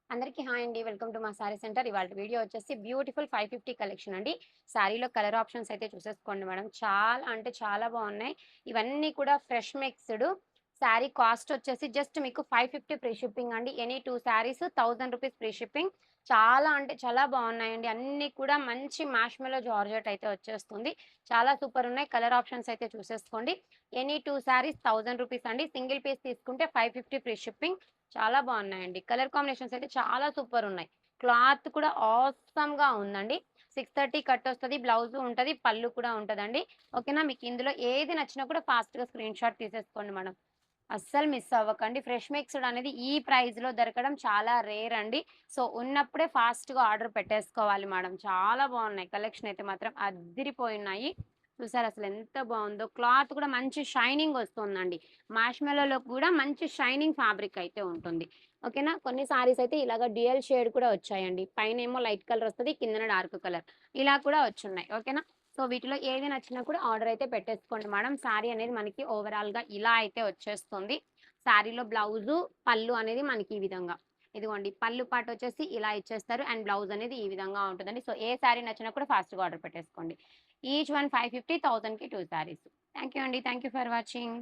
అందరికీ హాయ్ అండి. Welcome to మా సారీ సెంటర్. ఇవాళ వీడియో వచ్చేసి బ్యూటిఫుల్ 550 కలెక్షన్ అండి. సారీలో కలర్ ఆప్షన్స్ అయితే చూసేసుకోండి మేడం. చాలా అంటే చాలా బాగున్నాయి. ఇవన్నీ కూడా ఫ్రెష్ మిక్స్‌డ్. సారీ కాస్ట్ వచ్చేసి జస్ట్ మీకు 550 ఫ్రీ షిప్పింగ్ అండి. Any 2 saris ₹1000 free shipping. చాలా అంటే చాలా బాగున్నాయండి. అన్నీ కూడా మంచి మ్యాష్‌మెల్లో జార్జెట్ అయితే వచ్చేస్తుంది. చాలా సూపర్ ఉన్నాయి. కలర్ ఆప్షన్స్ అయితే చూసేసుకోండి. ఎనీ 2 సారీస్ ₹1000 అండి. సింగిల్ పీస్ తీసుకుంటే 550 ఫ్రీ షిప్పింగ్. చాలా బాగున్నాయండి. కలర్ కాంబినేషన్స్ అయితే చాలా సూపరున్నాయి. క్లాత్ కూడా ఆసమ్‌గా ఉందండి. 630 కట్టొస్తది. బ్లౌజు ఉంటది. పళ్ళు కూడా ఉంటదండి. ఓకేనా? మీకు ఇందులో ఏది నచ్చినా కూడా ఫాస్ట్‌గా స్క్రీన్ షాట్ తీసేసుకోండి మేడం. అస్సలు మిస్ అవ్వకండి. ఫ్రెష్ మిక్స్‌డ్ అనేది ఈ ప్రైస్‌లో దొరకడం చాలా రేర్ అండి. సో, ఉన్నప్పుడే ఫాస్ట్‌గా ఆర్డర్ పెట్టేసుకోవాలి మేడం. చాలా బాగున్నాయి. కలెక్షన్ అయితే మాత్రం అద్దిరిపోయున్నాయి. చూసారా అసలెంత బావుందో. క్లాత్ కూడా మంచి షైనింగ్ వస్తుందండి. మార్ష్‌మెల్లోలో కూడా మంచి షైనింగ్ ఫ్యాబ్రిక్ అయితే ఉంటుంది. ఓకేనా? కొన్ని సారీస్ అయితే ఇలాగ డ్యూయల్ షేడ్ కూడా వచ్చాయండి. పైనేమో లైట్ కలర్ వస్తది. కిందన డార్క్ కలర్. ఇలా కూడా వచ్చున్నాయి. ఓకేనా? సో, వీటిలో ఏది నచ్చినా కూడా ఆర్డర్ అయితే పెట్టేసుకోండి మేడం. సారీ అనేది మనకి ఓవరాల్‌గా ఇలా అయితే వచ్చేస్తుంది. సారీలో బ్లౌజు, పళ్ళు అనేది మనకి ఈ విధంగా. ఇదిగోండి పళ్ళు పాటొచ్చేసి ఇలా ఇచ్చేస్తారు. అండ్ బ్లౌజ్ అనేది ఈ విధంగా ఉంటదండి. సో, ఏ సారీ నచ్చినా కూడా ఫాస్ట్‌గా ఆర్డర్ పెట్టేసుకోండి. ఈచ్ వన్ 550, 1000కి 2 సారీస్. థాంక్ యూ అండి. Thank you for watching.